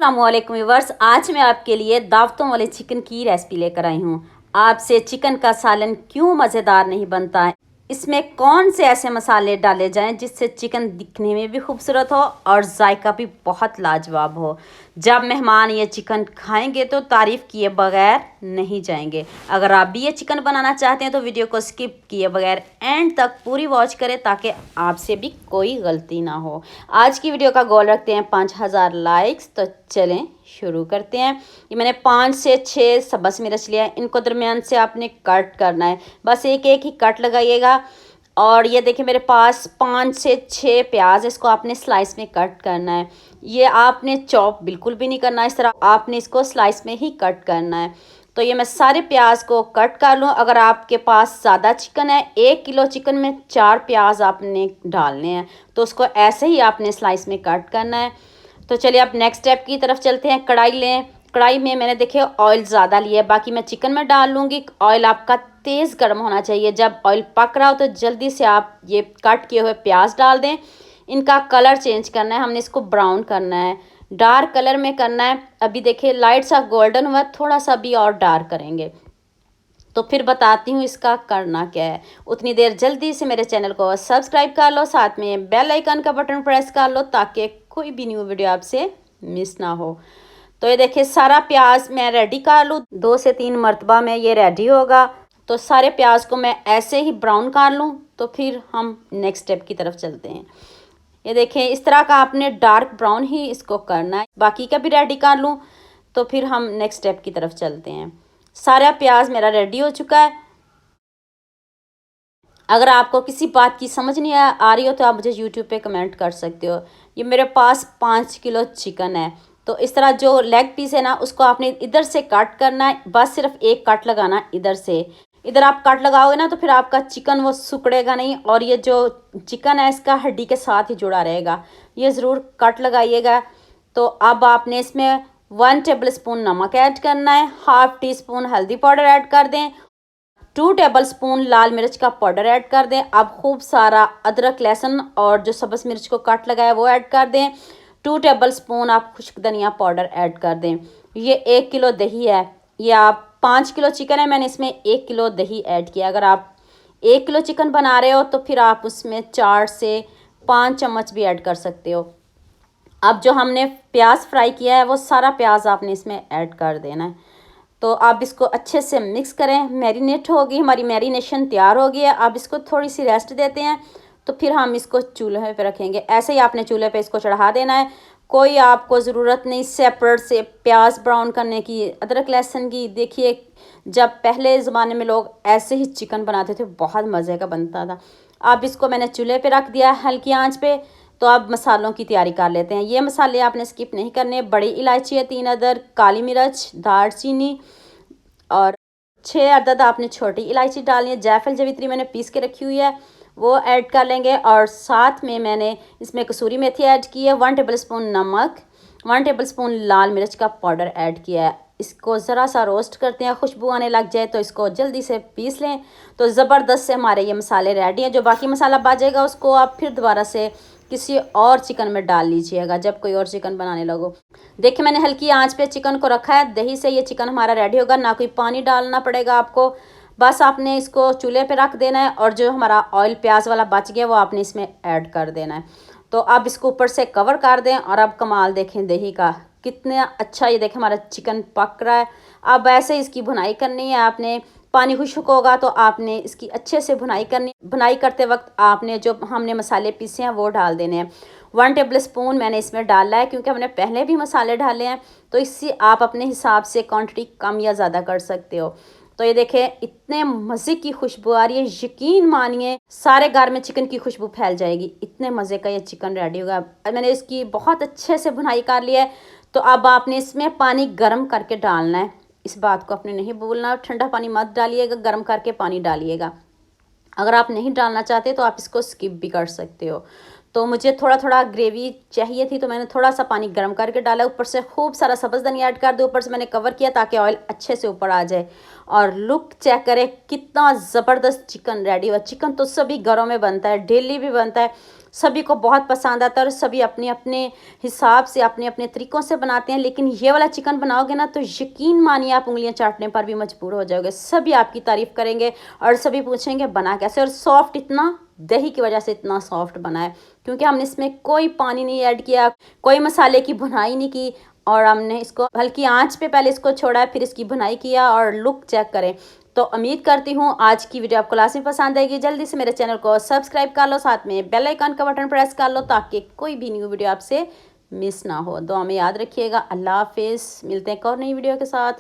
अस्सलामुअलैकुम व्यूअर्स, आज मैं आपके लिए दावतों वाले चिकन की रेसिपी लेकर आई हूँ। आपसे चिकन का सालन क्यों मज़ेदार नहीं बनता है, इसमें कौन से ऐसे मसाले डाले जाएं जिससे चिकन दिखने में भी खूबसूरत हो और जायका भी बहुत लाजवाब हो। जब मेहमान ये चिकन खाएंगे तो तारीफ़ किए बगैर नहीं जाएंगे। अगर आप भी ये चिकन बनाना चाहते हैं तो वीडियो को स्किप किए बगैर एंड तक पूरी वॉच करें ताकि आपसे भी कोई गलती ना हो। आज की वीडियो का गोल रखते हैं 5000 लाइक्स। तो चलें शुरू करते हैं। ये मैंने 5 से 6 सबस मिर्च लिया है, इनको दरमियान से आपने कट करना है, बस एक एक ही कट लगाइएगा। और ये देखिए मेरे पास 5 से 6 प्याज, इसको आपने स्लाइस में कट करना है। ये आपने चॉप बिल्कुल भी नहीं करना है, इस तरह आपने इसको स्लाइस में ही कट करना है। तो ये मैं सारे प्याज को कट कर लूँ। अगर आपके पास ज़्यादा चिकन है, 1 किलो चिकन में 4 प्याज आपने डालने हैं, तो उसको ऐसे ही आपने स्लाइस में कट करना है। तो चलिए अब नेक्स्ट स्टेप की तरफ चलते हैं। कढ़ाई लें, कढ़ाई में मैंने देखिए ऑयल ज़्यादा लिया है, बाकी मैं चिकन में डाल लूँगी। ऑयल आपका तेज़ गर्म होना चाहिए। जब ऑयल पक रहा हो तो जल्दी से आप ये कट किए हुए प्याज डाल दें। इनका कलर चेंज करना है, हमने इसको ब्राउन करना है, डार्क कलर में करना है। अभी देखिए लाइट सा गोल्डन हुआ, थोड़ा सा भी और डार्क करेंगे तो फिर बताती हूँ इसका करना क्या है। उतनी देर जल्दी से मेरे चैनल को सब्सक्राइब कर लो, साथ में बेल आइकन का बटन प्रेस कर लो ताकि कोई भी न्यू वीडियो आपसे मिस ना हो। तो ये देखिए सारा प्याज मैं रेडी कर लूँ, 2 से 3 मरतबा में ये रेडी होगा। तो सारे प्याज को मैं ऐसे ही ब्राउन कर लूँ तो फिर हम नेक्स्ट स्टेप की तरफ चलते हैं। ये देखें इस तरह का आपने डार्क ब्राउन ही इसको करना है। बाकी का भी रेडी कर लूँ तो फिर हम नेक्स्ट स्टेप की तरफ चलते हैं। सारा प्याज मेरा रेडी हो चुका है। अगर आपको किसी बात की समझ नहीं आ रही हो तो आप मुझे यूट्यूब पे कमेंट कर सकते हो। ये मेरे पास 5 किलो चिकन है, तो इस तरह जो लेग पीस है ना उसको आपने इधर से कट करना है, बस सिर्फ एक कट लगाना इधर से। इधर आप कट लगाओगे ना तो फिर आपका चिकन वो सिकुड़ेगा नहीं और ये जो चिकन है इसका हड्डी के साथ ही जुड़ा रहेगा। ये ज़रूर कट लगाइएगा। तो अब आपने इसमें 1 टेबल स्पून नमक ऐड करना है, हाफ़ टी स्पून हल्दी पाउडर ऐड कर दें, 2 टेबल स्पून लाल मिर्च का पाउडर ऐड कर दें। अब खूब सारा अदरक लहसुन और जो सब्ज़ मिर्च को काट लगाया वो ऐड कर दें। 2 टेबल स्पून आप खुश्क धनिया पाउडर ऐड कर दें। ये 1 किलो दही है, ये आप 5 किलो चिकन है, मैंने इसमें 1 किलो दही ऐड किया। अगर आप 1 किलो चिकन बना रहे हो तो फिर आप उसमें 4 से 5 चम्मच भी ऐड कर सकते हो। अब जो हमने प्याज फ्राई किया है वो सारा प्याज आपने इसमें ऐड कर देना है। तो आप इसको अच्छे से मिक्स करें। मैरिनेट होगी, हमारी मैरिनेशन तैयार हो गई है। अब इसको थोड़ी सी रेस्ट देते हैं तो फिर हम इसको चूल्हे पे रखेंगे। ऐसे ही आपने चूल्हे पे इसको चढ़ा देना है। कोई आपको ज़रूरत नहीं सेपरेट से प्याज ब्राउन करने की, अदरक लहसुन की। देखिए जब पहले ज़माने में लोग ऐसे ही चिकन बनाते थे, बहुत मज़े का बनता था। अब इसको मैंने चूल्हे पे रख दिया हल्की आंच पे। तो अब मसालों की तैयारी कर लेते हैं। ये मसाले आपने स्किप नहीं करने। बड़ी इलायची है 3 अदद, काली मिर्च, दालचीनी और 6 अदद आपने छोटी इलायची डालनी है। जायफल जवित्री मैंने पीस के रखी हुई है वो ऐड कर लेंगे। और साथ में मैंने इसमें कसूरी मेथी ऐड की है, 1 टेबल स्पून नमक, 1 टेबल स्पून लाल मिर्च का पाउडर ऐड किया है। इसको ज़रा सा रोस्ट करते हैं, खुशबू आने लग जाए तो इसको जल्दी से पीस लें। तो ज़बरदस्त से हमारे ये मसाले रेडी हैं। जो बाकी मसाला बचेगा उसको आप फिर दोबारा से किसी और चिकन में डाल लीजिएगा जब कोई और चिकन बनाने लगो। देखिए मैंने हल्की आंच पे चिकन को रखा है। दही से ये चिकन हमारा रेडी होगा, ना कोई पानी डालना पड़ेगा आपको। बस आपने इसको चूल्हे पे रख देना है और जो हमारा ऑयल प्याज वाला बच गया वो आपने इसमें ऐड कर देना है। तो अब इसको ऊपर से कवर कर दें और अब कमाल देखें दही का, कितना अच्छा ये देखें हमारा चिकन पक रहा है। अब ऐसे इसकी भुनाई करनी है आपने। पानी खुश्क होगा तो आपने इसकी अच्छे से भुनाई करनी। भुनाई करते वक्त आपने जो हमने मसाले पीसे हैं वो डाल देने हैं। 1 टेबल स्पून मैंने इसमें डाला है क्योंकि हमने पहले भी मसाले डाले हैं, तो इससे आप अपने हिसाब से क्वांटिटी कम या ज़्यादा कर सकते हो। तो ये देखें इतने मज़े की खुशबू आ रही है, यकीन मानिए सारे घर में चिकन की खुशबू फैल जाएगी। इतने मज़े का ये चिकन रेडी होगा। मैंने इसकी बहुत अच्छे से भुनाई कर लिया है। तो अब आपने इसमें पानी गर्म करके डालना है। इस बात को आपने नहीं भूलना, ठंडा पानी मत डालिएगा, गर्म करके पानी डालिएगा। अगर आप नहीं डालना चाहते तो आप इसको स्किप भी कर सकते हो। तो मुझे थोड़ा थोड़ा ग्रेवी चाहिए थी तो मैंने थोड़ा सा पानी गर्म करके डाला। ऊपर से खूब सारा सब्ज़ धनिया ऐड कर दो। ऊपर से मैंने कवर किया ताकि ऑयल अच्छे से ऊपर आ जाए। और लुक चेक करें कितना ज़बरदस्त चिकन रेडी हुआ। चिकन तो सभी घरों में बनता है, डेली भी बनता है। सभी को बहुत पसंद आता है और सभी अपने अपने हिसाब से अपने अपने तरीक़ों से बनाते हैं। लेकिन ये वाला चिकन बनाओगे ना तो यकीन मानिए आप उंगलियां चाटने पर भी मजबूर हो जाओगे। सभी आपकी तारीफ़ करेंगे और सभी पूछेंगे बना कैसे। और सॉफ्ट इतना, दही की वजह से इतना सॉफ्ट बना है, क्योंकि हमने इसमें कोई पानी नहीं ऐड किया, कोई मसाले की भुनाई नहीं की, और हमने इसको हल्की आंच पे पहले इसको छोड़ा, फिर इसकी भुनाई किया। और लुक चेक करें। तो उम्मीद करती हूँ आज की वीडियो आपको लाजमी पसंद आएगी। जल्दी से मेरे चैनल को सब्सक्राइब कर लो, साथ में बेल आइकन का बटन प्रेस कर लो ताकि कोई भी न्यू वीडियो आपसे मिस ना हो। दुआ में याद रखिएगा। अल्लाह हाफिज़। मिलते हैं एक और नई वीडियो के साथ।